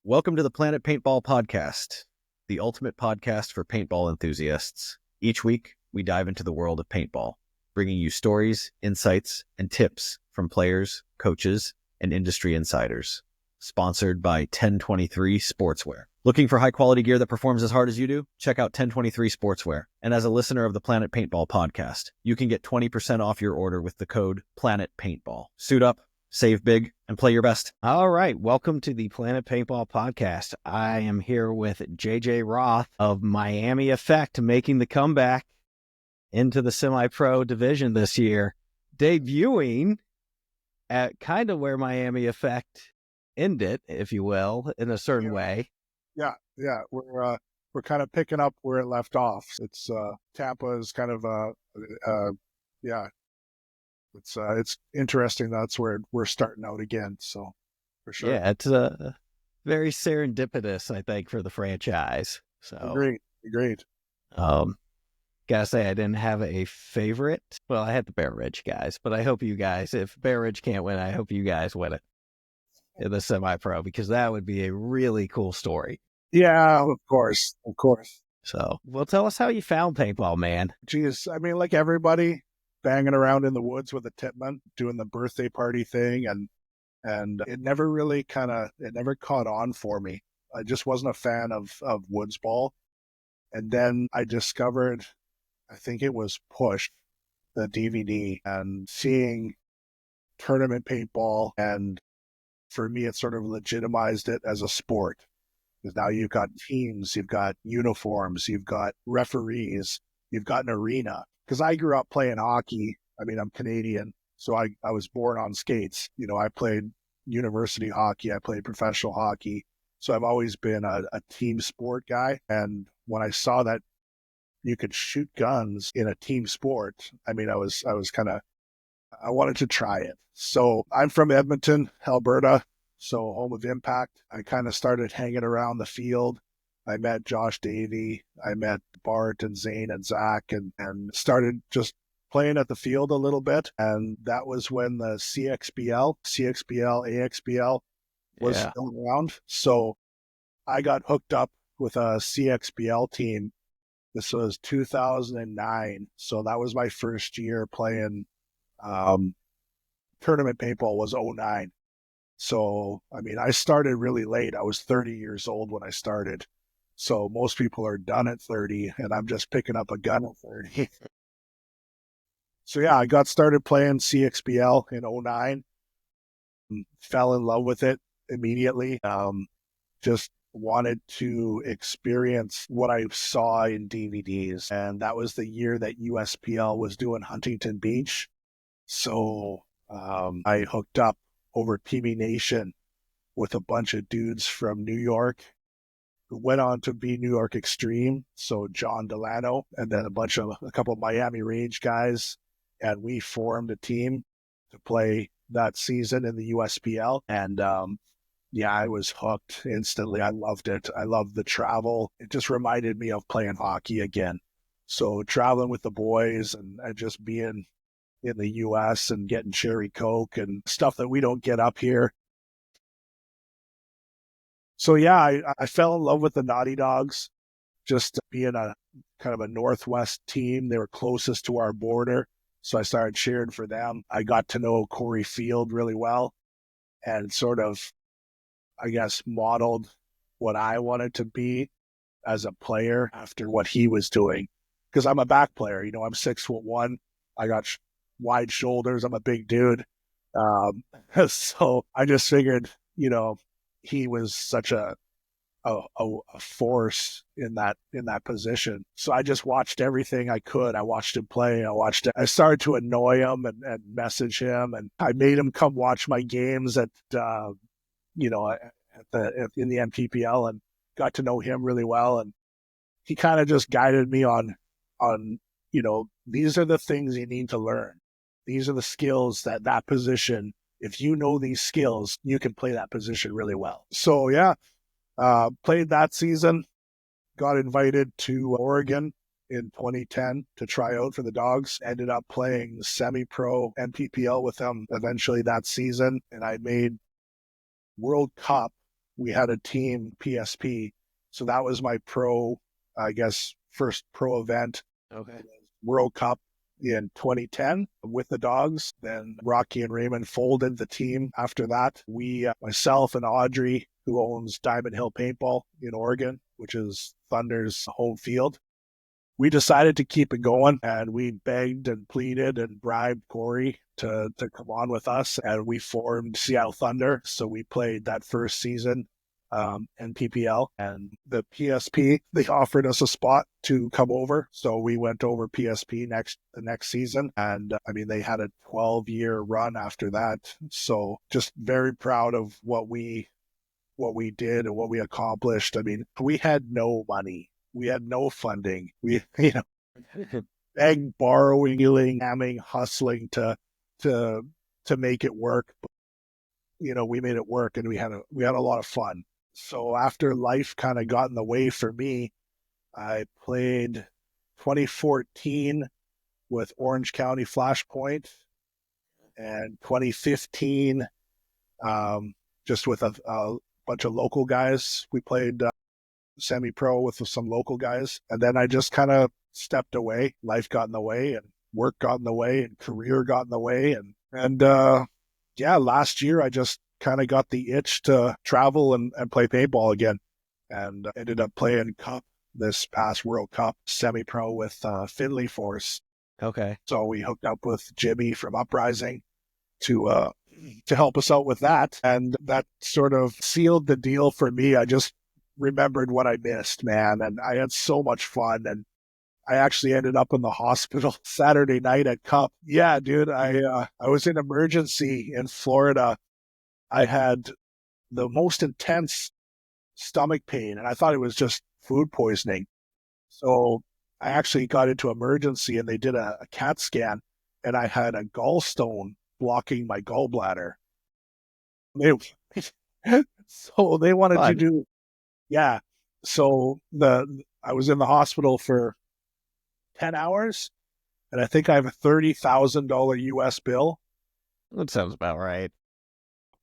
Welcome to the Planet Paintball Podcast, the ultimate podcast for paintball enthusiasts. Each week, we dive into the world of paintball, bringing you stories, insights, and tips from players, coaches, and industry insiders. Sponsored by 1023 Sportswear. Looking for high-quality gear that performs as hard as you do? Check out 1023 Sportswear. And as a listener of the Planet Paintball Podcast, you can get 20% off your order with the code PLANETPaintball. Suit up, save big, and play your best. All right. Welcome to the Planet Paintball Podcast. I am here with JJ Roth of Miami Effect, making the comeback into the semi-pro division this year, debuting at kind of where Miami Effect ended, if you will, in a certain way. Yeah. We're kind of picking up where it left off. It's Tampa is kind of It's interesting. That's where we're starting out again. So, for sure. Yeah, it's very serendipitous, I think, for the franchise. So Agreed. Gotta say, I didn't have a favorite. Well, I had the Bear Ridge guys, but I hope you guys, if Bear Ridge can't win, I hope you guys win it in the semi-pro, because that would be a really cool story. Yeah, of course. So, well, tell us how you found paintball, man. Geez, I mean, like everybody, banging around in the woods with a tipman, doing the birthday party thing, and it never really caught on for me. I just wasn't a fan of woods ball. And then I discovered, I think it was Push, the DVD, and seeing tournament paintball, and for me, it sort of legitimized it as a sport. Because now you've got teams, you've got uniforms, you've got referees, you've got an arena. Because I grew up playing hockey. I mean, I'm Canadian, so I was born on skates. You know, I played university hockey. I played professional hockey. So I've always been a team sport guy. And when I saw that you could shoot guns in a team sport, I mean, I wanted to try it. So I'm from Edmonton, Alberta, so home of Impact. I kind of started hanging around the field. I met Josh Davey, I met Bart and Zane and Zach, and started just playing at the field a little bit. And that was when the CXBL, AXBL was still around. So I got hooked up with a CXBL team. This was 2009. So that was my first year playing tournament paintball was 2009. So, I mean, I started really late. I was 30 years old when I started. So most people are done at 30, and I'm just picking up a gun at 30. So yeah, I got started playing CXBL in 2009, fell in love with it immediately. Just wanted to experience what I saw in DVDs. And that was the year that USPL was doing Huntington Beach. So I hooked up over TV Nation with a bunch of dudes from New York who went on to be New York Extreme. So John Delano, and then a couple of Miami Rage guys. And we formed a team to play that season in the USPL. And I was hooked instantly. I loved it. I loved the travel. It just reminded me of playing hockey again. So traveling with the boys and just being in the US and getting cherry Coke and stuff that we don't get up here. So yeah, I fell in love with the Naughty Dogs, just being a kind of a Northwest team. They were closest to our border. So I started cheering for them. I got to know Corey Field really well and sort of, I guess, modeled what I wanted to be as a player after what he was doing. Because I'm a back player, you know, I'm 6'1". I got wide shoulders. I'm a big dude. So I just figured, you know, he was such a force in that position. So I just watched everything I could. I watched him play. I started to annoy him and message him, and I made him come watch my games in the MPPL, and got to know him really well. And he kind of just guided me on, you know, these are the things you need to learn. These are the skills that position. If you know these skills, you can play that position really well. So yeah, played that season, got invited to Oregon in 2010 to try out for the Dogs. Ended up playing semi-pro NPPL with them eventually that season. And I made World Cup we had a team PSP. So that was my first pro event. Okay. World Cup in 2010 with the dogs. Then Rocky and Raymond folded the team after that. Myself and Audrey, who owns Diamond Hill Paintball in Oregon, which is Thunder's home field, we decided to keep it going, and we begged and pleaded and bribed Corey to come on with us, and we formed Seattle Thunder. So we played that first season and PPL, and the PSP, they offered us a spot to come over. So we went over PSP the next season. And they had a 12-year run after that. So just very proud of what we did and what we accomplished. We had no money. We had no funding. We, begging, borrowing, hamming, hustling to make it work. But, we made it work, and we had a lot of fun. So after life kind of got in the way for me, I played 2014 with Orange County Flashpoint, and 2015 just with a bunch of local guys. We played semi-pro with some local guys, and then I just kind of stepped away. Life got in the way, and work got in the way, and career got in the way, and last year I just kind of got the itch to travel and play paintball again, and ended up playing Cup this past World Cup semi-pro with Finley Force. Okay. So we hooked up with Jimmy from Uprising to help us out with that, and that sort of sealed the deal for me. I just remembered what I missed, man, and I had so much fun, and I actually ended up in the hospital Saturday night at Cup. Yeah, dude, I was in emergency in Florida. I had the most intense stomach pain, and I thought it was just food poisoning. So I actually got into emergency, and they did a CAT scan, and I had a gallstone blocking my gallbladder. So they wanted to do, yeah. So I was in the hospital for 10 hours, and I think I have a $30,000 US bill. That sounds about right.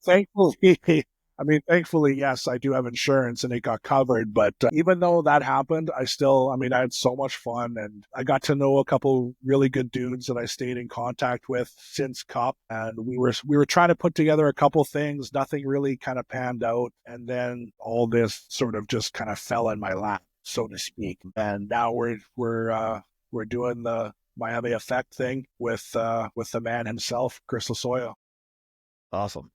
Thankfully, yes, I do have insurance and it got covered. But even though that happened, I had so much fun, and I got to know a couple really good dudes that I stayed in contact with since Cup. And we were trying to put together a couple things. Nothing really kind of panned out. And then all this sort of just kind of fell in my lap, so to speak. And now we're doing the Miami Effect thing with the man himself, Chris Lasoya. Awesome.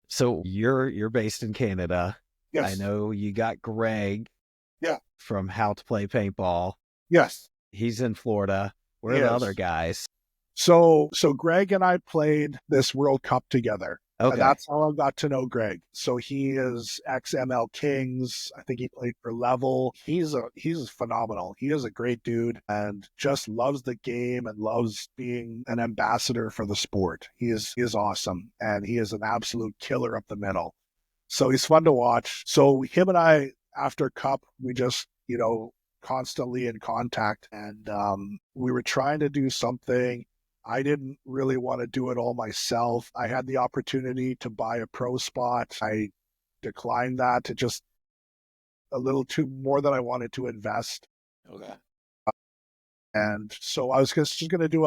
So you're based in Canada. Yes. I know you got Greg. Yeah. From How to Play Paintball. Yes. He's in Florida. Where are the other guys? So Greg and I played this World Cup together. Okay. And that's how I got to know Greg. So he is ex-ML Kings. I think he played for Level. He's phenomenal. He is a great dude and just loves the game and loves being an ambassador for the sport. He is awesome, and he is an absolute killer up the middle. So he's fun to watch. So him and I, after Cup, we just, constantly in contact, and we were trying to do something. I didn't really want to do it all myself. I had the opportunity to buy a pro spot. I declined that. To just a little too more than I wanted to invest. Okay. And so I was just going to do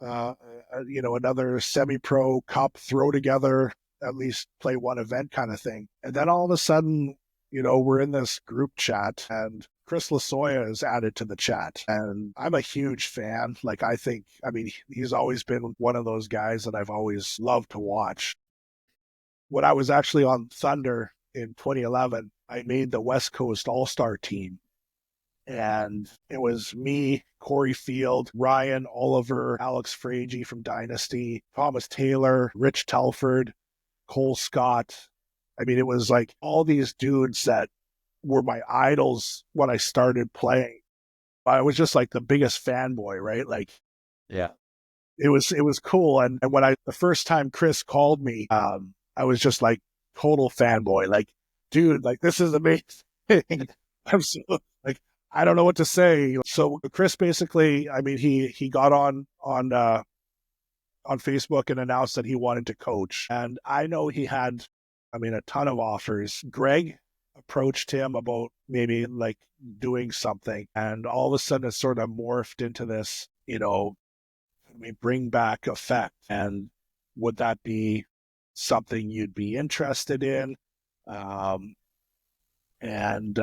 another semi-pro Cup, throw together, at least play one event kind of thing. And then all of a sudden, we're in this group chat, and Chris Lasoya is added to the chat, and I'm a huge fan. He's always been one of those guys that I've always loved to watch. When I was actually on Thunder in 2011, I made the West Coast All-Star team, and it was me, Corey Field, Ryan Oliver, Alex Frage from Dynasty, Thomas Taylor, Rich Telford, Cole Scott. It was like all these dudes that were my idols when I started playing. I was just like the biggest fanboy, right? Like, yeah, it was cool. And when the first time Chris called me, I was just like total fanboy. Like, dude, like, this is amazing. I'm so, like, I don't know what to say. So Chris basically, he got on Facebook and announced that he wanted to coach. And I know he had I mean, a ton of offers. Greg approached him about maybe like doing something, and all of a sudden it sort of morphed into this, we bring back effect, and would that be something you'd be interested in? Um, and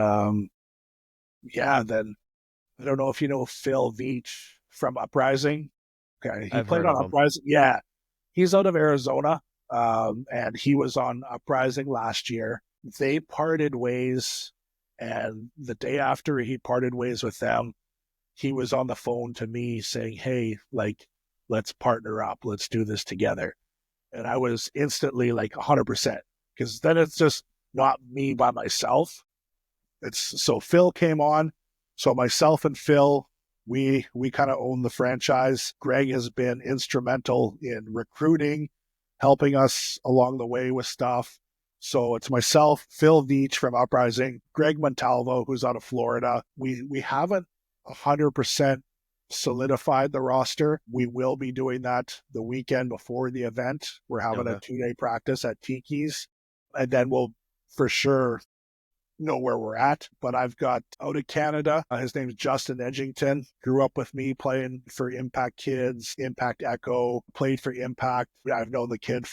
yeah, then I don't know if you know Phil Veach from Uprising. Okay, he I've played heard on of them. Uprising. Yeah, he's out of Arizona, and he was on Uprising last year. They parted ways, and the day after he parted ways with them, he was on the phone to me saying, "Hey, like, let's partner up. Let's do this together." And I was instantly like 100%, because then it's just not me by myself. So Phil came on. So myself and Phil, we kind of own the franchise. Greg has been instrumental in recruiting, helping us along the way with stuff. So it's myself, Phil Veach from Uprising, Greg Montalvo, who's out of Florida. We haven't 100% solidified the roster. We will be doing that the weekend before the event. We're having a 2-day practice at Tiki's, and then we'll for sure know where we're at. But I've got out of Canada, his name's Justin Edgington, grew up with me playing for Impact Kids, Impact Echo, played for Impact. I've known the kid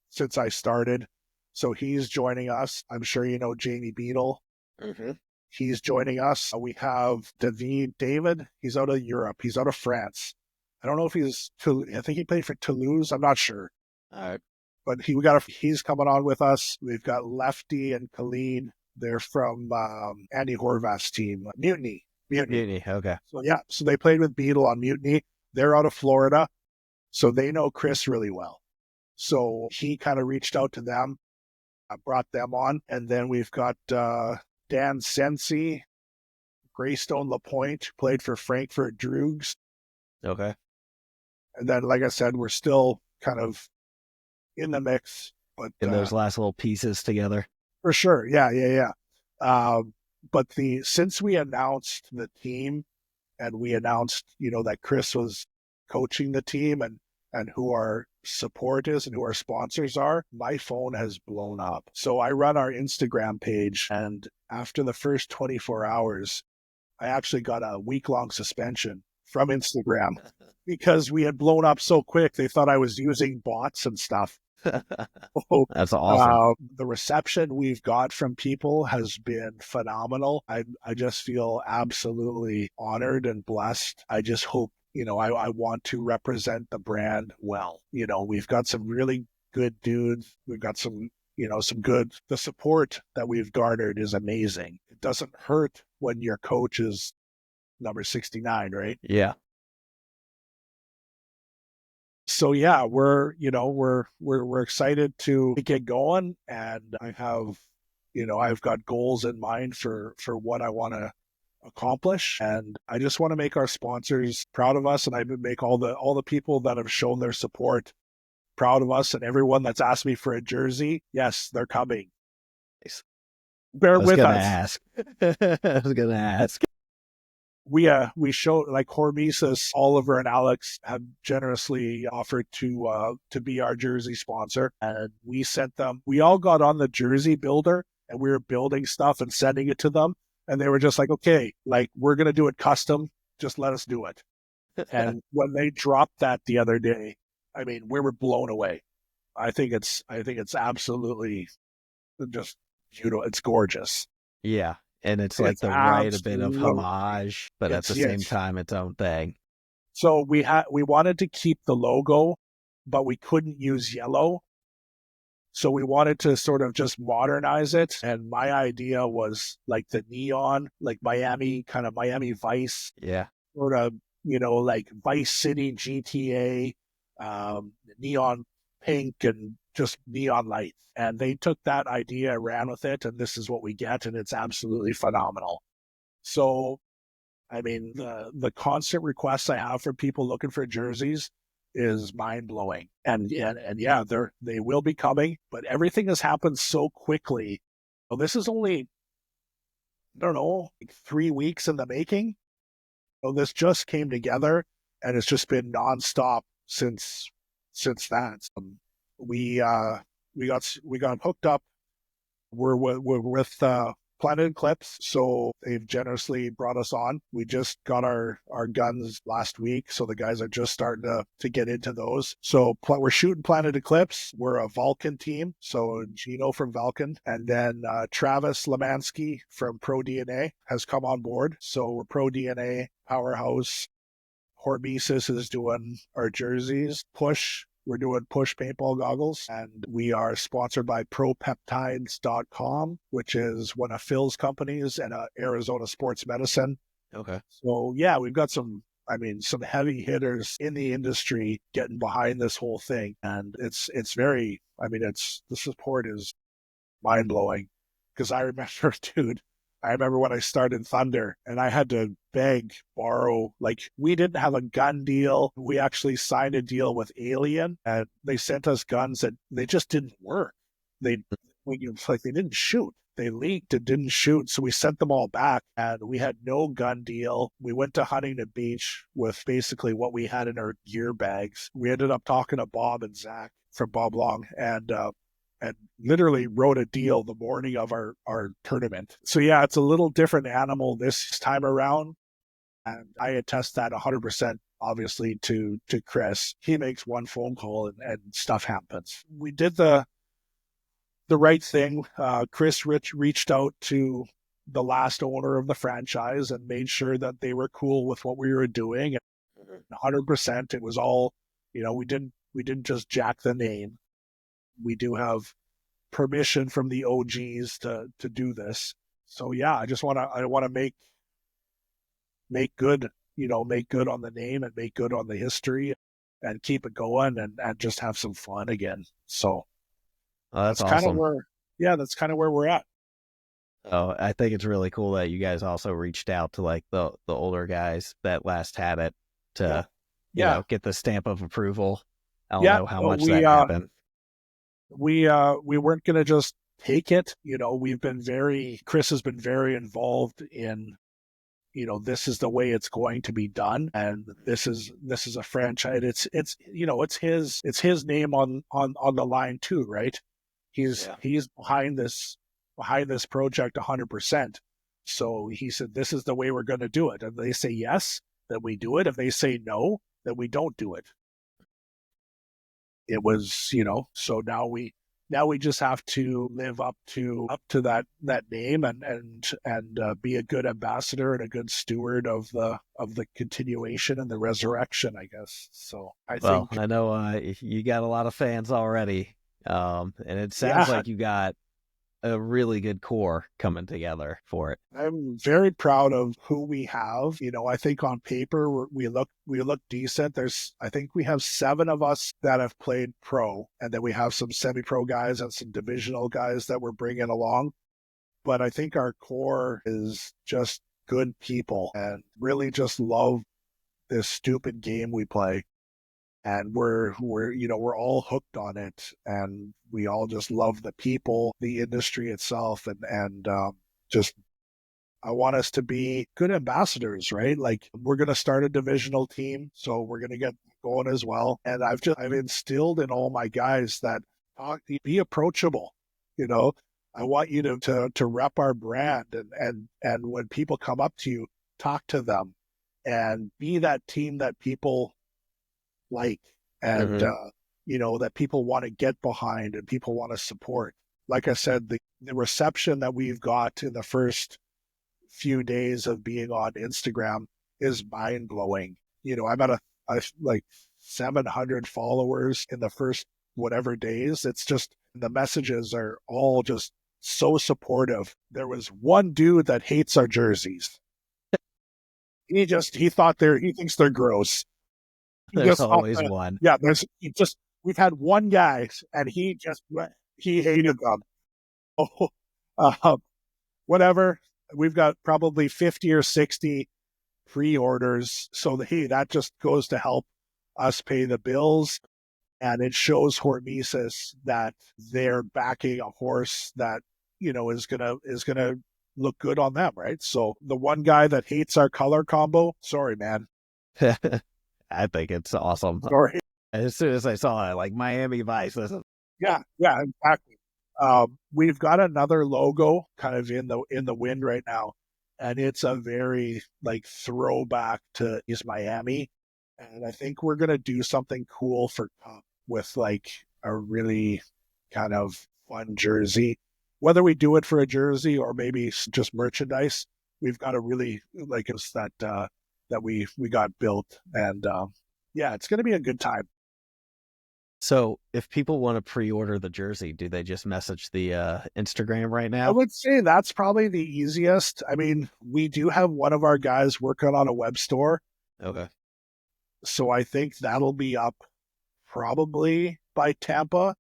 since I started. So he's joining us. I'm sure you know Jamie Beadle. Mm-hmm. He's joining us. We have David. He's out of Europe. He's out of France. I don't know if I think he played for Toulouse. I'm not sure. All right. But he's coming on with us. We've got Lefty and Khalid. They're from Andy Horvath's team, Mutiny. Okay. So yeah, so they played with Beetle on Mutiny. They're out of Florida, so they know Chris really well. So he kind of reached out to them, brought them on, and then we've got Dan Sensi, Greystone Lapointe, played for Frankfurt Droogs. Okay. And then, like I said, we're still kind of in the mix, but And those last little pieces together. for sure, yeah. But since we announced the team, and we announced, that Chris was coaching the team, and who our support is and who our sponsors are, my phone has blown up. So I run our Instagram page, and after the first 24 hours, I actually got a week-long suspension from Instagram because we had blown up so quick. They thought I was using bots and stuff. That's awesome. The reception we've got from people has been phenomenal. I just feel absolutely honored and blessed. I just hope, I want to represent the brand well. We've got some really good dudes. We've got some the support that we've garnered is amazing. It doesn't hurt when your coach is number 69, right? Yeah. So yeah, we're excited to get going, and I've got goals in mind for what I want to accomplish, and I just want to make our sponsors proud of us, and I make all the people that have shown their support proud of us, and everyone that's asked me for a jersey. Yes, they're coming. Bear with us. I was gonna ask. We show, like, Hormesis, Oliver, and Alex have generously offered to be our jersey sponsor, and we sent them. We all got on the jersey builder, and we were building stuff and sending it to them, and they were just like, "Okay, like, we're gonna do it custom. Just let us do it." And when they dropped that the other day, I mean, we were blown away. I think it's absolutely just beautiful. It's gorgeous. Yeah. And it's like It's the right a bit of absolutely- homage, but at the same time, its own thing. So we wanted to keep the logo, but we couldn't use yellow. So we wanted to sort of just modernize it. And my idea was like the neon, like Miami Vice, Yeah. sort of, like Vice City GTA, neon pink and just neon lights. And they took that idea, ran with it, and this is what we get, and it's absolutely phenomenal. So, I mean, the constant requests I have from people looking for jerseys is mind blowing. And yeah, they will be coming, but everything has happened so quickly. Well, this is only, I don't know, like 3 weeks in the making. So this just came together, and it's just been nonstop since that. We we got hooked up. We're with Planet Eclipse, so they've generously brought us on. We just got our guns last week, so the guys are just starting to get into those. So we're shooting Planet Eclipse. We're a Vulcan team, so Gino from Vulcan, and then Travis Lemansky from Pro DNA has come on board. So we're Pro DNA powerhouse. Hormesis is doing our jerseys. We're doing Push paintball goggles, and we are sponsored by ProPeptides.com, which is one of Phil's companies, and Arizona Sports Medicine. Okay. So yeah, we've got some heavy hitters in the industry getting behind this whole thing, and it's very, the support is mind blowing. Because I remember, dude, when I started Thunder and I had to borrow, like, we didn't have a gun deal. We actually signed a deal with Alien, and they sent us guns that they just didn't work. They didn't shoot. They leaked and didn't shoot. So we sent them all back, and we had no gun deal. We went to Huntington Beach with basically what we had in our gear bags. We ended up talking to Bob and Zach from Bob Long, and literally wrote a deal the morning of our tournament. So yeah, it's a little different animal this time around. And I attest that 100%, obviously, to Chris. He makes one phone call and stuff happens. We did the right thing. Chris reached out to the last owner of the franchise and made sure that they were cool with what we were doing. And 100%, it was all, we didn't just jack the name. We do have permission from the OGs to do this. So yeah, I want to make good, make good on the name and make good on the history and keep it going and just have some fun again. So that's awesome. That's kind of where we're at. Oh, I think it's really cool that you guys also reached out to like the older guys that last had it to, get the stamp of approval. I don't know how much that happened. We weren't going to just take it. Chris has been very involved in, this is the way it's going to be done. And this is a franchise. It's his name on the line too, right? He's behind this project 100%. So he said, this is the way we're going to do it. And they say yes, then we do it. If they say no, then we don't do it. It was, so now we just have to live up to that name and be a good ambassador and a good steward of the continuation and the resurrection, I guess. So I know you got a lot of fans already, and it sounds like you got a really good core coming together for it. I'm very proud of who we have. I think on paper we look decent. I think we have 7 of us that have played pro, and then we have some semi-pro guys and some divisional guys that we're bringing along. But I think our core is just good people and really just love this stupid game we play. And we're all hooked on it, and we all just love the people, the industry itself, and just, I want us to be good ambassadors, right? Like, we're going to start a divisional team, so we're going to get going as well. And I've instilled in all my guys that be approachable. I want you to rep our brand, and when people come up to you, talk to them, and be that team that people like, and that people want to get behind and people want to support. Like I said, the reception that we've got in the first few days of being on Instagram is mind blowing. I'm at like 700 followers in the first whatever days. It's just, the messages are all just so supportive. There was one dude that hates our jerseys. He thinks they're gross. There's always one. Yeah, we've had one guy, and he hated them. Whatever. We've got probably 50 or 60 pre-orders. So that just goes to help us pay the bills. And it shows Hormesis that they're backing a horse that, is gonna look good on them, right? So the one guy that hates our color combo, sorry, man. I think it's awesome. Sorry. As soon as I saw it, like Miami Vice, Yeah, exactly. We've got another logo kind of in the wind right now, and it's a very like throwback to East Miami, and I think we're gonna do something cool for Cup with like a really kind of fun jersey. Whether we do it for a jersey or maybe just merchandise, we've got a really like it's that we got built, and yeah, it's gonna be a good time. So if people want to pre-order the jersey, do they just message the Instagram right I now? would say that's probably the easiest. I mean, we do have one of our guys working on a web store, Okay. so I think that'll be up probably by Tampa.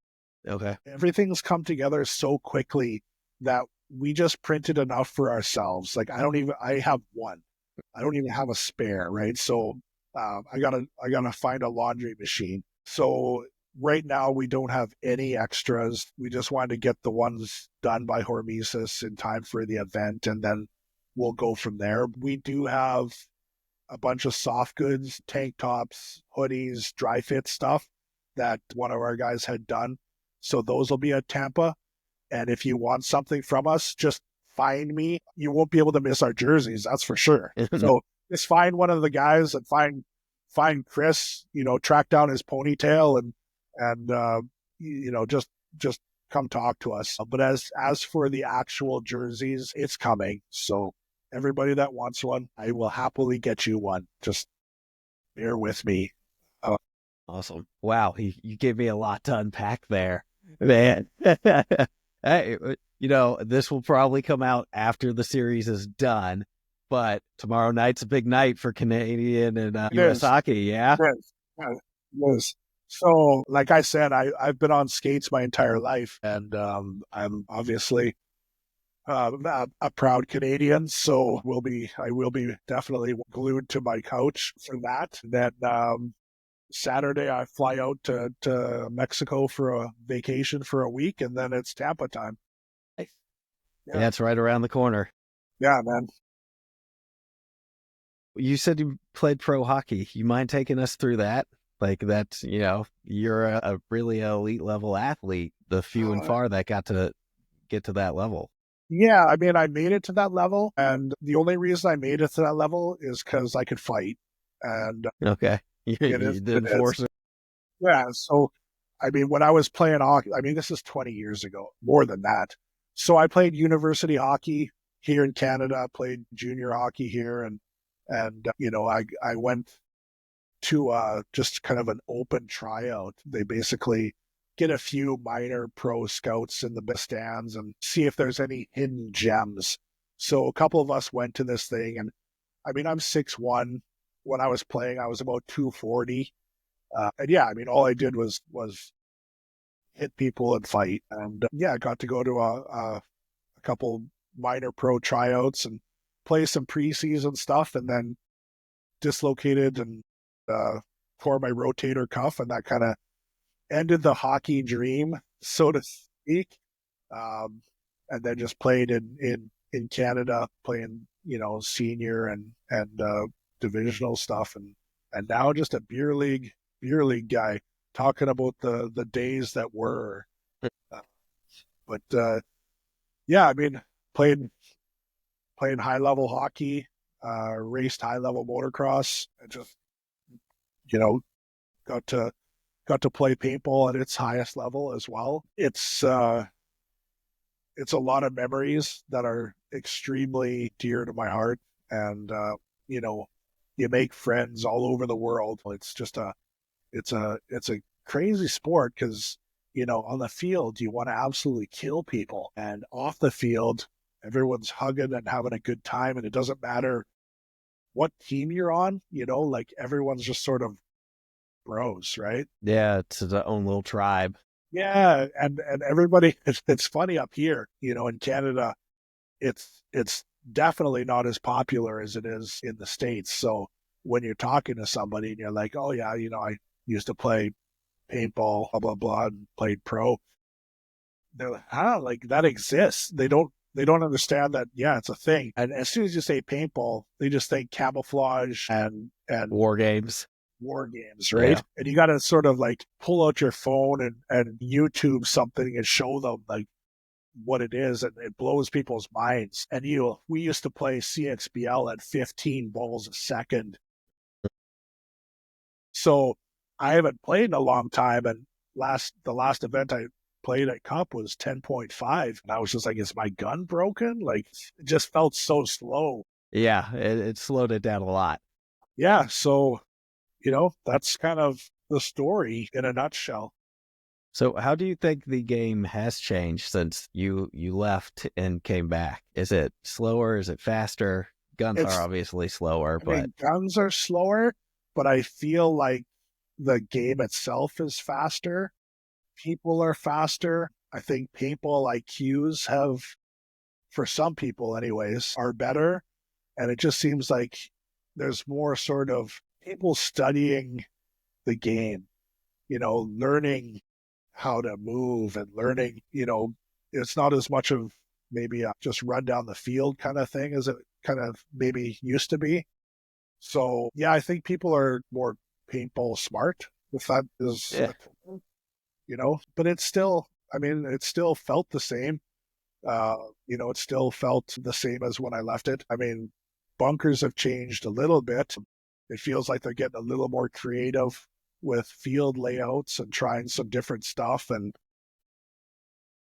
Okay. Everything's come together so quickly that we just printed enough for ourselves. Like I have one. I don't even have a spare, right? So I gotta find a laundry machine. So right now we don't have any extras. We just wanted to get the ones done by Hormesis in time for the event, and then we'll go from there. We do have a bunch of soft goods, tank tops, hoodies, dry fit stuff that one of our guys had done. So those will be at Tampa. And if you want something from us, just find me. You won't be able to miss our jerseys, that's for sure. So just find one of the guys and find Chris, track down his ponytail and just come talk to us. But as for the actual jerseys, it's coming. So everybody that wants one, I will happily get you one. Just bear with me. Awesome. Wow. You gave me a lot to unpack there, man. Hey, this will probably come out after the series is done, but tomorrow night's a big night for Canadian and It US is. hockey. Yeah. It is. Yeah, it is. So, like I said, I've been on skates my entire life, and I'm obviously a proud Canadian. So I will be definitely glued to my couch for that. Then Saturday I fly out to Mexico for a vacation for a week, and then it's Tampa time. Yeah, it's right around the corner. Yeah, man. You said you played pro hockey. You mind taking us through that? Like that's, you're a really elite level athlete, the few and Uh, far that got to get to that level. yeah, I mean, I made it to that level, and the only reason I made it to that level is because I could fight, and Okay. You, it you is it didn't is. force it. Yeah, so I mean, when I was playing hockey, I mean, this is 20 years ago, more than that. So I played university hockey here in Canada, played junior hockey here, and I went to just kind of an open tryout. They basically get a few minor pro scouts in the stands and see if there's any hidden gems. So a couple of us went to this thing, and I mean, I'm 6'1". When I was playing, I was about 240. And yeah, I mean, all I did was hit people and fight. And yeah, I got to go to a couple minor pro tryouts and play some preseason stuff, and then dislocated and uh, tore my rotator cuff, and that kind of ended the hockey dream, so to speak. And then just played in Canada, playing senior and divisional stuff, and now just a beer league guy talking about the days that were. Uh, but yeah, I mean, played playing high level hockey, raced high level motocross, and just you know got to play paintball at its highest level as well. It's a lot of memories that are extremely dear to my heart, and you know, you make friends all over the world. It's a crazy sport because on the field you want to absolutely kill people, and off the field everyone's hugging and having a good time, and it doesn't matter what team you're on. Like everyone's just sort of bros, right? Yeah, it's its own little tribe. Yeah, and everybody. It's funny up here, in Canada. It's definitely not as popular as it is in the States. So when you're talking to somebody and you're like, oh yeah, I used to play paintball, blah blah blah, and played pro. They're like, like that exists. They don't understand that. Yeah, it's a thing. And as soon as you say paintball, they just think camouflage and War games. war games, right? Yeah. And you got to sort of like pull out your phone and YouTube something and show them like what it is, and it blows people's minds. And we used to play CXBL at 15 balls a second. So I haven't played in a long time, and the last event I played at Cup was 10.5, and I was just like, is my gun broken? Like, it just felt so slow. Yeah, it slowed it down a lot. Yeah, so that's kind of the story in a nutshell. So how do you think the game has changed since you left and came back? Is it slower? Is it faster? Guns are obviously slower, but guns are slower, but I feel like the game itself is faster. People are faster. I think paintball IQs have, for some people anyways, are better. And it just seems like there's more sort of people studying the game, learning how to move and learning, it's not as much of maybe a just run down the field kind of thing as it kind of maybe used to be. So, yeah, I think people are more paintball smart, if that is, but it's still, it still felt the same. It still felt the same as when I left it. I mean, bunkers have changed a little bit. It feels like they're getting a little more creative with field layouts and trying some different stuff and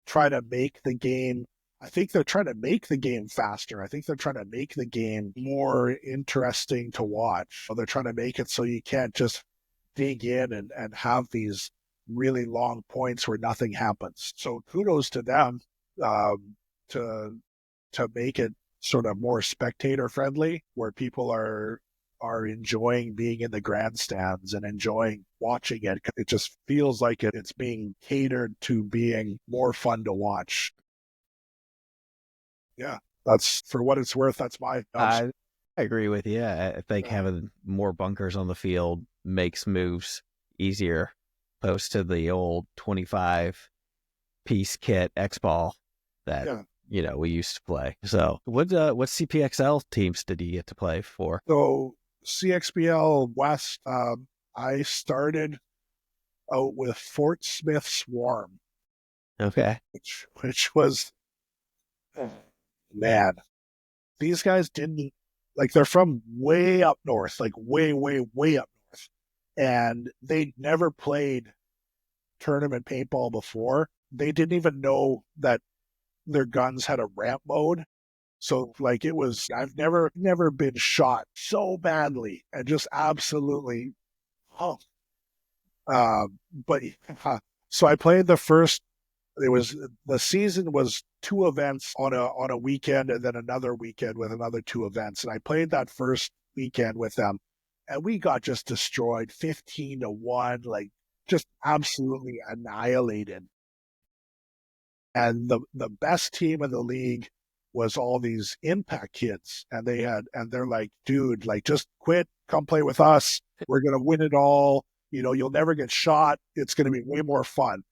try to make the game. I think they're trying to make the game faster. I think they're trying to make the game more interesting to watch. They're trying to make it so you can't just dig in and have these really long points where nothing happens. So kudos to them to make it sort of more spectator friendly, where people are enjoying being in the grandstands and enjoying watching it. It just feels like it's being catered to being more fun to watch. Yeah, that's, for what it's worth, that's my I agree with you. I think having more bunkers on the field makes moves easier, opposed to the old 25-piece kit X-Ball that we used to play. So what CPXL teams did you get to play for? So CXBL West, I started out with Fort Smith Swarm. Okay. Which was, man, these guys didn't, like, they're from way up north, like way, way, way up north. And they'd never played tournament paintball before. They didn't even know that their guns had a ramp mode. So like I've never been shot so badly and just absolutely pumped. So I played the season was 2 events on a weekend and then another weekend with another 2 events. And I played that first weekend with them and we got just destroyed 15-1, like just absolutely annihilated. And the best team in the league was all these impact kids. And they're like, dude, like, just quit, come play with us. We're going to win it all. You'll never get shot. It's going to be way more fun.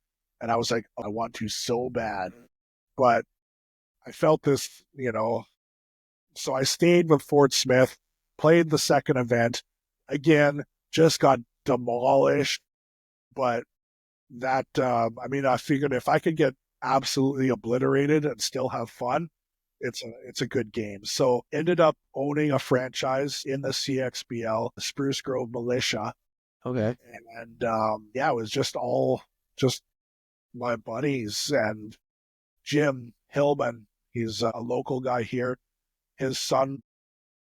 And I was like, I want to so bad. But I felt this, so I stayed with Fort Smith, played the second event. Again, just got demolished. But that, I figured if I could get absolutely obliterated and still have fun, it's a good game. So ended up owning a franchise in the CXBL, the Spruce Grove Militia. Okay. And it was just my buddies and Jim Hillman. He's a local guy here. His son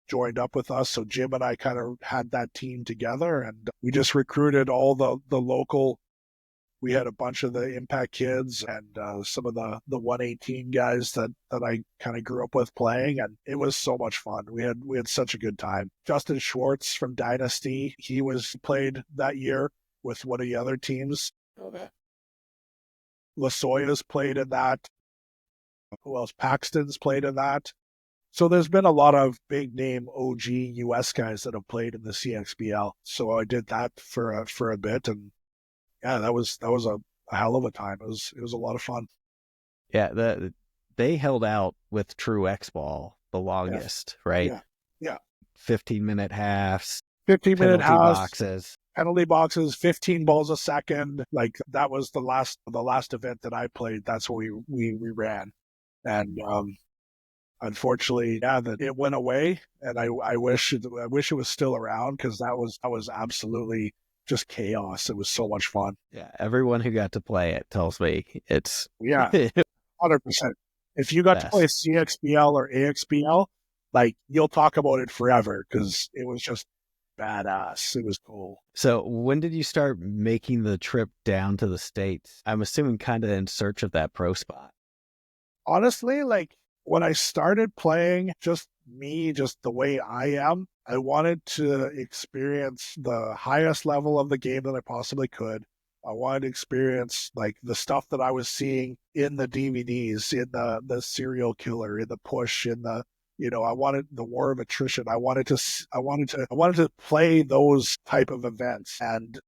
joined up with us. So Jim and I kind of had that team together and we just recruited all the local. We had a bunch of the impact kids and some of the 118 guys that I kind of grew up with playing, and it was so much fun. We had such a good time. Justin Schwartz from Dynasty, he played that year with one of the other teams. Okay. Lasoya's played in that. Who else? Paxton's played in that. So there's been a lot of big name OG US guys that have played in the CXBL. So I did that for a bit, and yeah, that was a hell of a time. It was a lot of fun. Yeah, they held out with True X-Ball the longest, right? Yeah. 15-minute halves, 15-minute penalty house, boxes. penalty boxes, 15 balls a second. Like that was the last event that I played. That's what we ran. And unfortunately, yeah, that it went away, and I wish it was still around, because that was absolutely just chaos. It was so much fun. Yeah, everyone who got to play it tells me it's 100%. If you got to play best. CXBL or AXBL, like you'll talk about it forever, because it was just badass. It was cool. So when did you start making the trip down to the States? I'm assuming kind of in search of that pro spot. Honestly, like when I started playing, just the way I am, I wanted to experience the highest level of the game that I possibly could. I wanted to experience like the stuff that I was seeing in the DVDs, in the serial killer, in the push, in the, I wanted the war of attrition. I wanted to play those type of events. And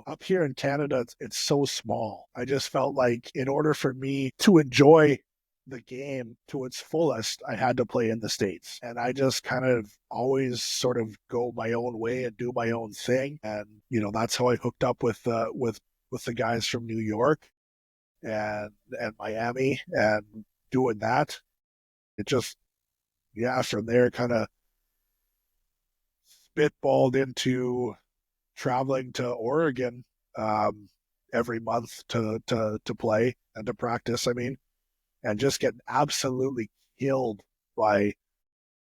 up here in Canada, it's so small. I just felt like in order for me to enjoy the game to its fullest, I had to play in the States. And I just kind of always sort of go my own way and do my own thing. And, that's how I hooked up with the guys from New York and Miami, and doing that. It just, yeah, from there kind of spitballed into traveling to Oregon every month to play and to practice. I mean, and just get absolutely killed by,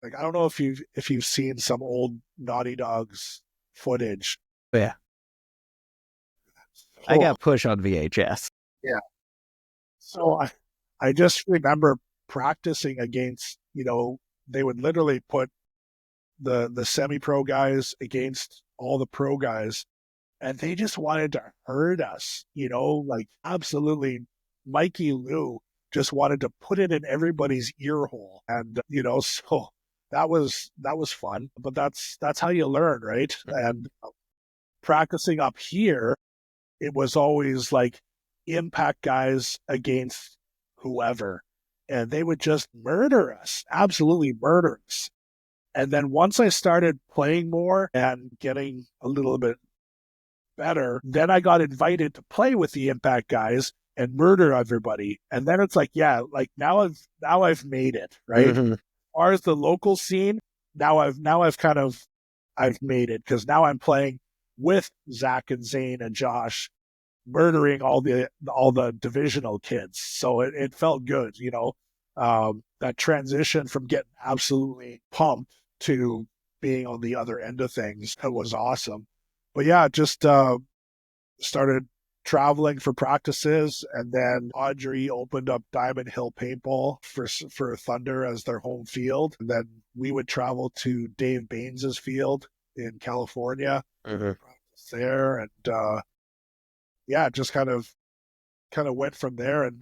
like, I don't know if you've seen some old Naughty Dogs footage. Yeah, I got Push on VHS. Yeah. So I just remember practicing against, they would literally put the semi-pro guys against all the pro guys, and they just wanted to hurt us, like absolutely. Mikey Lou just wanted to put it in everybody's ear hole. And, so that was fun, but that's how you learn, right? And practicing up here, it was always like impact guys against whoever, and they would just murder us, absolutely murder us. And then once I started playing more and getting a little bit better, then I got invited to play with the impact guys and murder everybody. And then it's like, yeah, like now I've made it, right? Mm-hmm. As far as the local scene, I've made it, because now I'm playing with Zach and Zane and Josh, murdering all the divisional kids. So it felt good, that transition from getting absolutely pumped to being on the other end of things. It was awesome. But yeah, just started traveling for practices, and then Audrey opened up Diamond Hill Paintball for Thunder as their home field. And then we would travel to Dave Baines's field in California, practice there, and yeah, just kind of went from there. And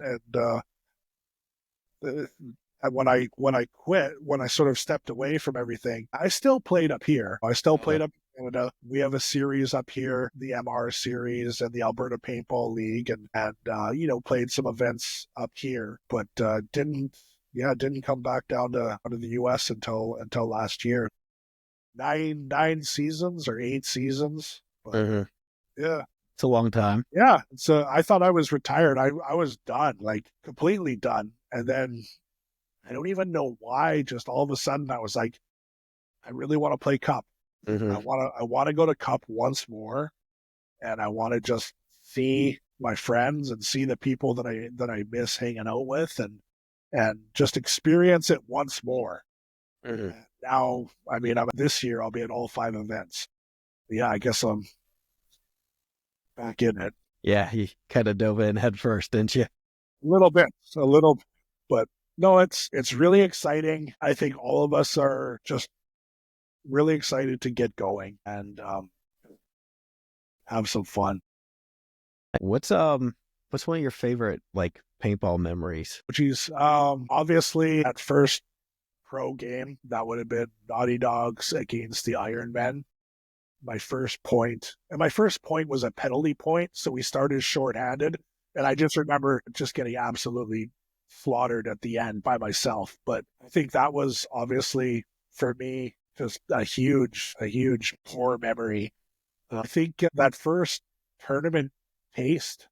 when I quit, when I sort of stepped away from everything, I still played up here. I still played up in Canada. We have a series up here, the MR series and the Alberta Paintball League, and played some events up here, but didn't come back down to the US until last year. 9 seasons or 8 seasons. But, yeah. It's a long time. Yeah. So I thought I was retired. I was done, like completely done. And then I don't even know why, just all of a sudden I was like, I really want to play Cup. I want to go to Cup once more, and I want to just see my friends and see the people that I miss hanging out with, and just experience it once more. Now, I mean, this year I'll be at all 5 events. Yeah, I guess I'm back in it. Yeah, you kind of dove in head first, didn't you? A little, but no, it's really exciting. I think all of us are just really excited to get going and have some fun. What's one of your favorite like paintball memories? Which is obviously at first pro game, that would have been Naughty Dogs against the Iron Men. My first point was a penalty point, so we started shorthanded, and I just remember just getting absolutely slaughtered at the end by myself. But I think that was obviously, for me, just a huge core memory. I think that first tournament taste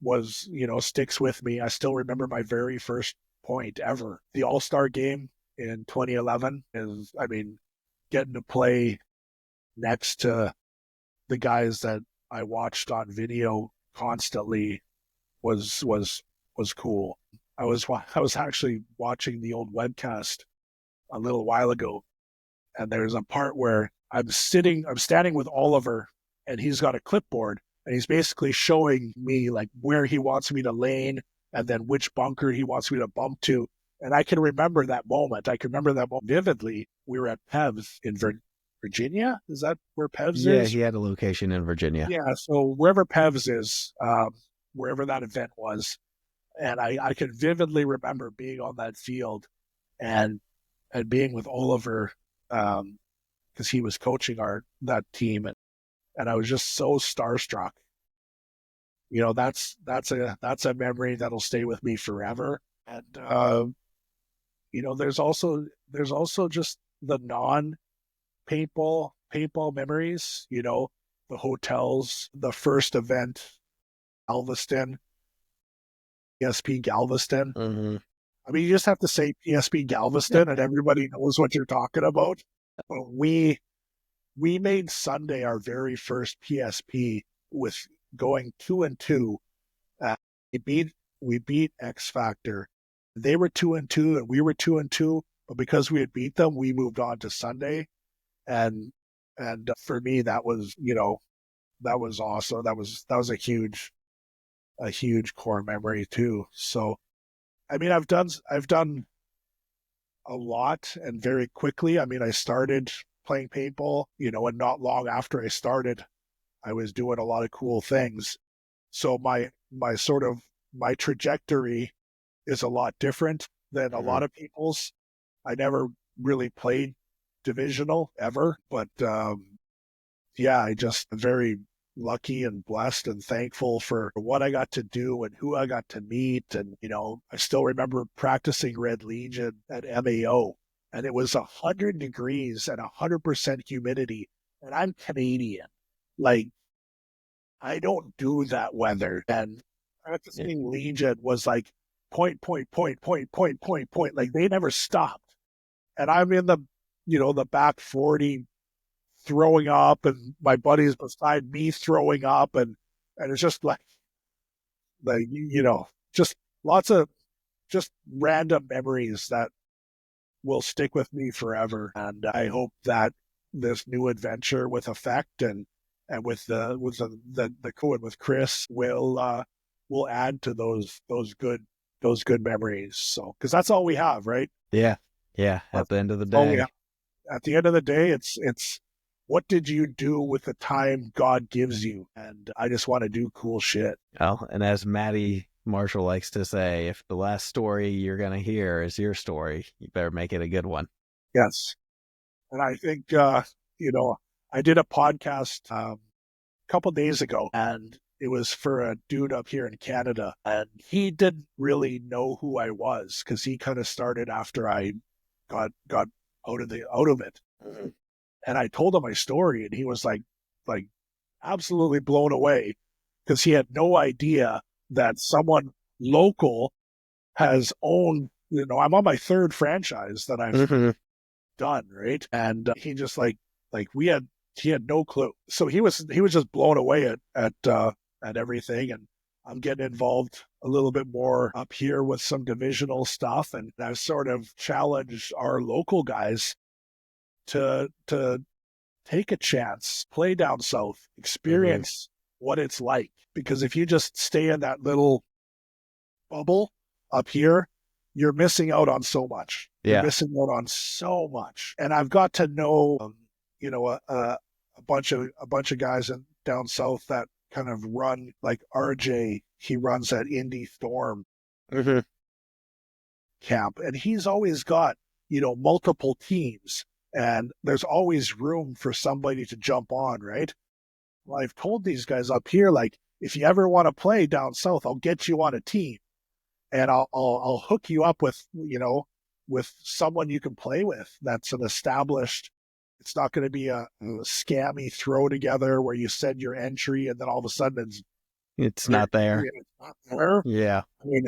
was, sticks with me. I still remember my very first point ever. The All-Star game in 2011 is, getting to play next to the guys that I watched on video constantly was cool. I was actually watching the old webcast a little while ago, and there's a part where I'm standing with Oliver, and he's got a clipboard, and he's basically showing me like where he wants me to lane and then which bunker he wants me to bump to. And I can remember that moment. I can remember that moment vividly. We were at Pev's in Virginia. Is that where Pev's is? Yeah, he had a location in Virginia. Yeah, so wherever Pev's is, wherever that event was, and I can vividly remember being on that field and being with Oliver, because he was coaching that team, and I was just so starstruck. That's a memory that'll stay with me forever. And there's also just the non-paintball memories. The hotels, the first event, Galveston, PSP Galveston. Mm-hmm. You just have to say PSP Galveston, and everybody knows what you're talking about. But we made Sunday our very first PSP with going 2-2. We beat X Factor. They were 2-2, and we were 2-2. But because we had beat them, we moved on to Sunday, and for me that was that was awesome. That was a huge core memory too. So I've done a lot and very quickly. I started playing paintball, and not long after I started, I was doing a lot of cool things. So my trajectory is a lot different than a lot of people's. I never really played divisional ever, but I just very lucky and blessed and thankful for what I got to do and who I got to meet. And, I still remember practicing Red Legion at MAO, and it was 100 degrees and 100% humidity. And I'm Canadian. Like, I don't do that weather. And practicing Legion was like point. Like, they never stopped. And I'm in the back 40 throwing up, and my buddies beside me throwing up, and it's just like just lots of just random memories that will stick with me forever. And I hope that this new adventure with Effect and with the co-ed with Chris will add to those good memories. So, because that's all we have, right? Yeah. At the end of the day, at the end of the day, it's what did you do with the time God gives you? And I just want to do cool shit. Oh, and as Maddie Marshall likes to say, if the last story you're going to hear is your story, you better make it a good one. Yes. And I think, I did a podcast a couple days ago, and it was for a dude up here in Canada, and he didn't really know who I was because he kind of started after I got out of it. Mm-hmm. And I told him my story, and he was like absolutely blown away because he had no idea that someone local has owned, I'm on my third franchise that I've done, right? And he just he had no clue. So he was just blown away at everything. And I'm getting involved a little bit more up here with some divisional stuff. And I've sort of challenged our local guys to take a chance, play down south, experience what it's like. Because if you just stay in that little bubble up here, you're missing out on so much. Yeah. You're missing out on so much. And I've got to know, a bunch of guys down south that kind of run, like RJ. He runs that Indie Storm camp, and he's always got multiple teams. And there's always room for somebody to jump on, right? Well, I've told these guys up here, like, if you ever want to play down south, I'll get you on a team, and I'll hook you up with with someone you can play with that's an established. It's not going to be a scammy throw together where you send your entry and then all of a sudden It's not there. it's not there. Yeah. I mean,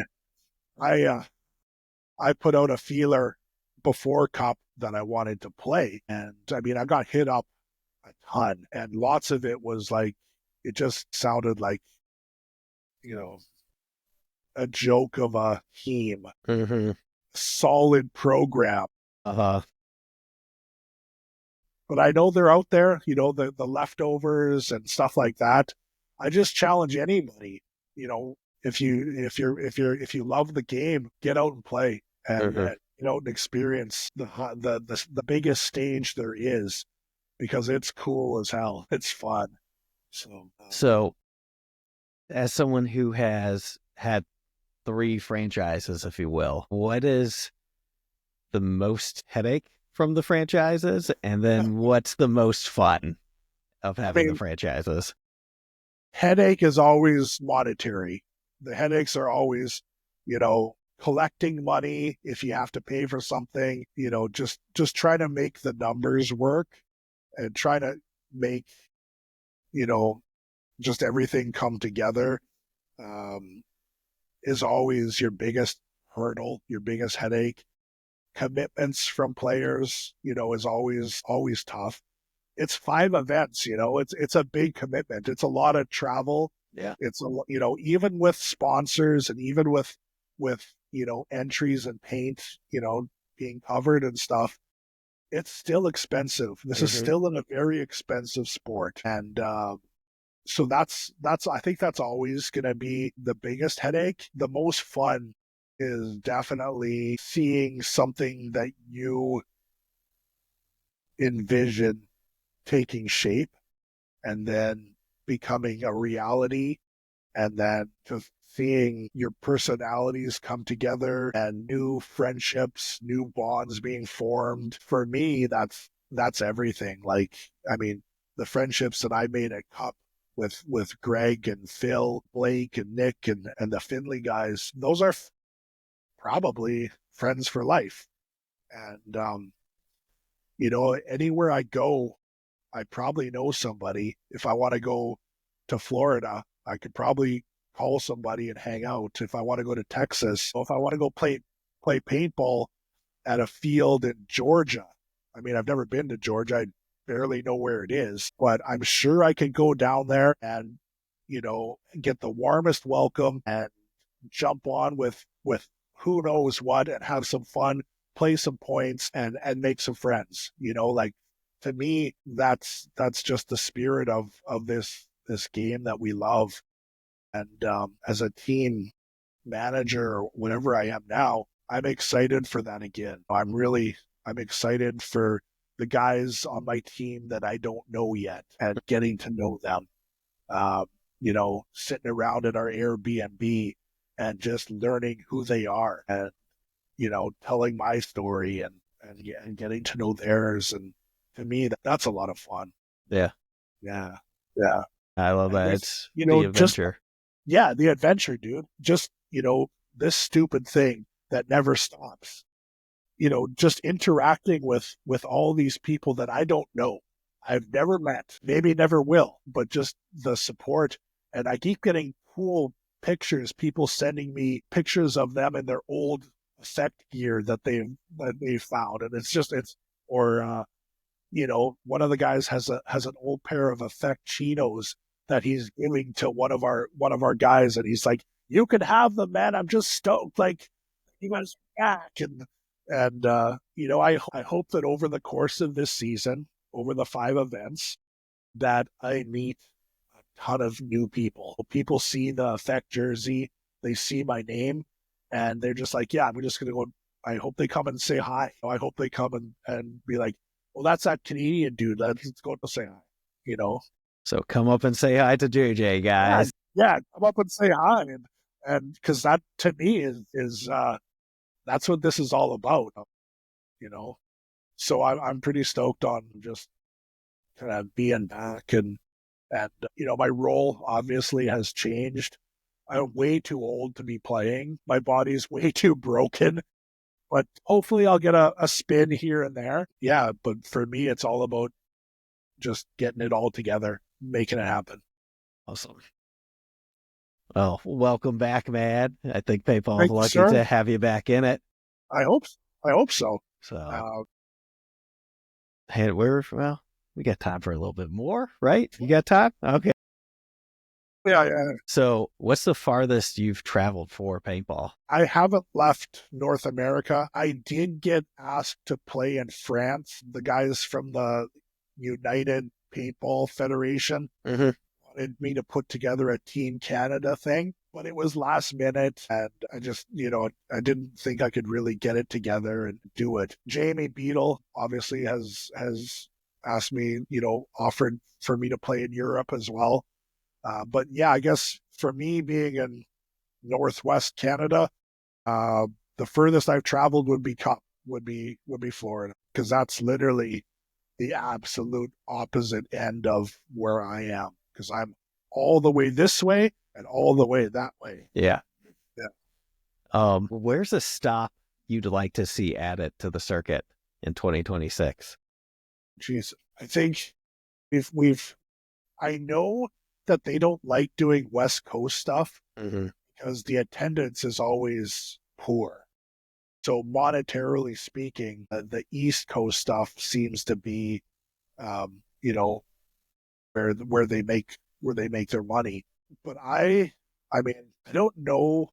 I put out a feeler before Cup that I wanted to play, and I mean, I got hit up a ton, and lots of it was like, it just sounded like, a joke of a team, solid program. Uh-huh. But I know they're out there, the leftovers and stuff like that. I just challenge anybody, if you love the game, get out and play and experience the biggest stage there is, because it's cool as hell. It's fun. So as someone who has had 3 franchises, if you will, what is the most headache from the franchises? And then what's the most fun of having the franchises? Headache is always monetary. The headaches are always, collecting money if you have to pay for something, just try to make the numbers work and try to make, just everything come together, is always your biggest hurdle, your biggest headache. Commitments from players, is always tough. It's 5 events, it's a big commitment. It's a lot of travel. Yeah. It's even with sponsors and even with entries and paint, being covered and stuff, it's still expensive. This is still a very expensive sport. And, so I think that's always going to be the biggest headache. The most fun is definitely seeing something that you envision taking shape and then becoming a reality, and then just seeing your personalities come together and new friendships, new bonds being formed. For me, that's everything. Like, I mean, the friendships that I made at Cup with Greg and Phil, Blake and Nick and the Finley guys, those are probably friends for life. And, anywhere I go, I probably know somebody. If I want to go to Florida, I could probably call somebody and hang out. If I want to go to Texas, if I want to go play paintball at a field in Georgia, I mean, I've never been to Georgia. I barely know where it is, but I'm sure I could go down there and, get the warmest welcome and jump on with who knows what and have some fun, play some points and make some friends. Like, to me, that's just the spirit of this game that we love. And as a team manager or whatever I am now, I'm excited for that again. I'm excited for the guys on my team that I don't know yet and getting to know them. Sitting around at our Airbnb and just learning who they are and, telling my story and getting to know theirs. And to me, that's a lot of fun. Yeah. Yeah. Yeah. I love that. It's the adventure. The adventure, dude. Just, this stupid thing that never stops. Just interacting with all these people that I don't know. I've never met, maybe never will, but just the support. And I keep getting cool pictures, people sending me pictures of them in their old effect gear that they've found. And one of the guys has an old pair of effect chinos that he's giving to one of our guys, and he's like, "You can have them, man. I'm just stoked. Like, you guys are back." And I hope that over the course of this season, over the 5 events, that I meet a ton of new people. People see the effect jersey, they see my name, and they're just like, "Yeah, I'm just going to go." I hope they come and say hi. I hope they come and be like, "Well, that's that Canadian dude. Let's go to say hi." So come up and say hi to JJ, guys. Yeah, come up and say hi, and because that to me is that's what this is all about. So I'm pretty stoked on just kind of being back, and my role obviously has changed. I'm way too old to be playing. My body's way too broken. but hopefully I'll get a spin here and there. Yeah, but for me, it's all about just getting it all together, making it happen. Awesome. Well, welcome back, man. I think Paintball is Thank you, lucky sir. to have you back in it. I hope so. So, hey, well, we got time for a little bit more, right? You got time? Okay. Yeah. So, what's the farthest you've traveled for paintball? I haven't left North America. I did get asked to play in France. The guys from the United Paintball Federation wanted me to put together a Team Canada thing, but it was last minute, and I just, I didn't think I could really get it together and do it. Jamie Beadle obviously has asked me, offered for me to play in Europe as well. But yeah, I guess for me being in Northwest Canada, the furthest I've traveled would be Florida, because that's literally the absolute opposite end of where I am, because I'm all the way this way and all the way that way. Yeah. Yeah. Where's a stop you'd like to see added to the circuit in 2026? Jeez, I think I know that they don't like doing West Coast stuff because the attendance is always poor. So monetarily speaking, the East Coast stuff seems to be, where they make their money. But I mean, I don't know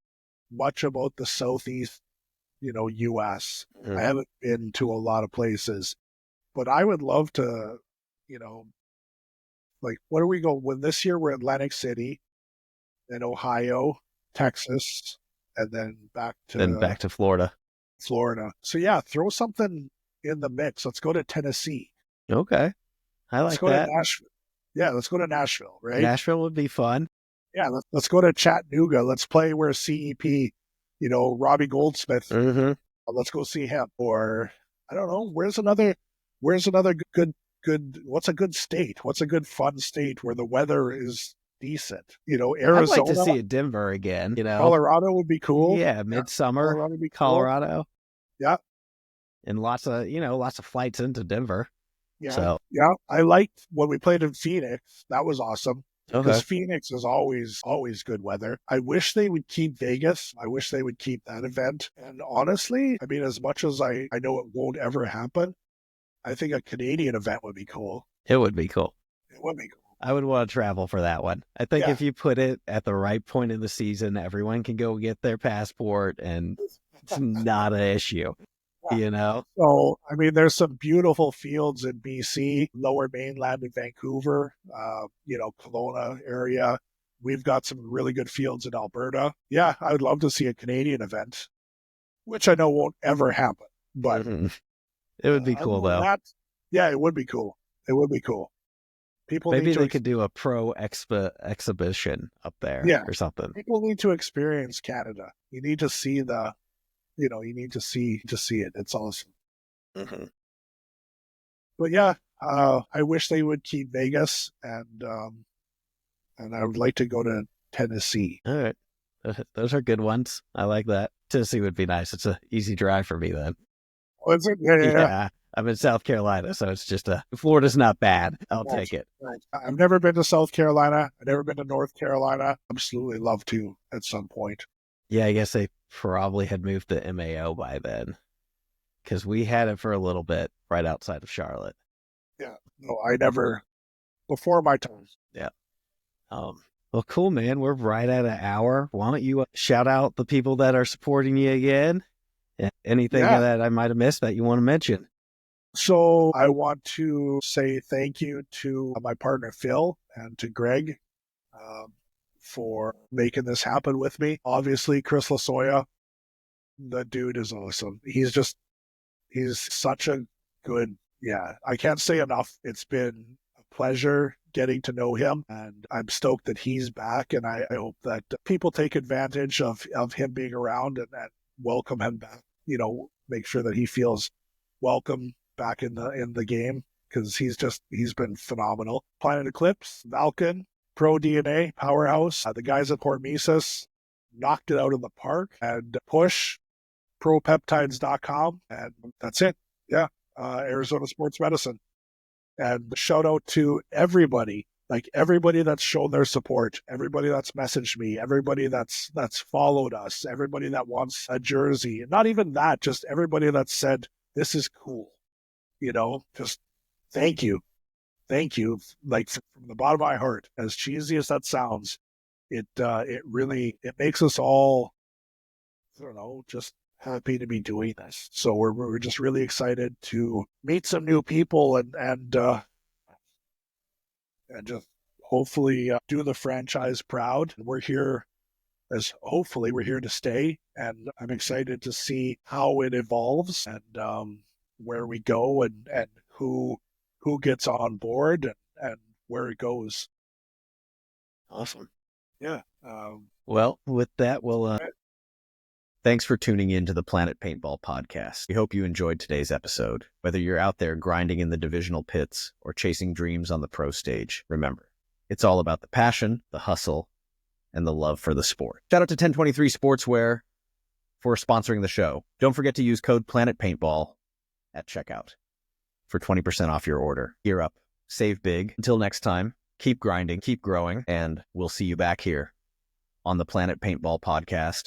much about the Southeast, U.S. I haven't been to a lot of places, but I would love to, like, what do we go when this year we're Atlantic City, then Ohio, Texas, and then back to Florida. So yeah, throw something in the mix. Let's go to Tennessee. Okay. Let's go that. to Nashville. Yeah, let's go to Nashville, right? Nashville would be fun. Yeah, let's go to Chattanooga. Let's play where CEP, Robbie Goldsmith. Let's go see him. Or I don't know, where's another good what's a good state? What's a good fun state where the weather is decent? Arizona. I'd like to see Denver again. Colorado would be cool. Yeah, midsummer. Colorado would be cool. Colorado. Yeah. And lots of flights into Denver. Yeah. So yeah, I liked when we played in Phoenix. That was awesome. Because okay. Phoenix is always good weather. I wish they would keep Vegas. I wish they would keep that event. And honestly, I mean, as much as I know it won't ever happen, I think a Canadian event would be cool. It would be cool. It would be cool. I would want to travel for that one. I think if you put it at the right point in the season, everyone can go get their passport and it's not an issue. So, I mean, there's some beautiful fields in BC, Lower Mainland in Vancouver, Kelowna area. We've got some really good fields in Alberta. Yeah, I would love to see a Canadian event, which I know won't ever happen, but it would be cool though. Yeah, it would be cool. It would be cool. Maybe they could do a pro exhibition up there or something. People need to experience Canada. You need to see you need to see it. It's awesome. But yeah, I wish they would keep Vegas, and I would like to go to Tennessee. All right. Those are good ones. I like that. Tennessee would be nice. It's an easy drive for me then. Oh, is it? Yeah. I'm in South Carolina, so it's just Florida's not bad. I'll take it. Right. I've never been to South Carolina. I've never been to North Carolina. Absolutely love to at some point. Yeah, I guess they probably had moved the MAO by then, because we had it for a little bit right outside of Charlotte. Yeah. No, I never, before my time. Yeah. Well, cool, man. We're right at an hour. Why don't you shout out the people that are supporting you again? Anything that I might have missed that you want to mention? So I want to say thank you to my partner, Phil, and to Greg for making this happen with me. Obviously, Chris Lasoya, the dude is awesome. He's such a good, I can't say enough. It's been a pleasure getting to know him, and I'm stoked that he's back, and I hope that people take advantage of him being around and welcome him back, make sure that he feels welcome back in the game, because he's been phenomenal. Planet Eclipse, Valken, Pro DNA, Powerhouse, the guys at Port Mises knocked it out of the park, and Push, propeptides.com, and that's it. Yeah. Arizona Sports Medicine. And shout out to everybody, like everybody that's shown their support, everybody that's messaged me, everybody that's followed us, everybody that wants a jersey. Not even that, just everybody that said, this is cool. Just thank you. Thank you. Like from the bottom of my heart, as cheesy as that sounds, it really makes us all, I don't know, just happy to be doing this. So we're just really excited to meet some new people and just hopefully do the franchise proud. We're here hopefully we're here to stay, and I'm excited to see how it evolves and where we go and who gets on board and where it goes. Awesome. Yeah. Well, with that, we'll Thanks for tuning in to the Planet Paintball podcast. We hope you enjoyed today's episode. Whether you're out there grinding in the divisional pits or chasing dreams on the pro stage, remember, it's all about the passion, the hustle, and the love for the sport. Shout out to 1023 Sportswear for sponsoring the show. Don't forget to use code Planet Paintball at checkout for 20% off your order. Gear up, save big. Until next time, keep grinding, keep growing, and we'll see you back here on the Planet Paintball podcast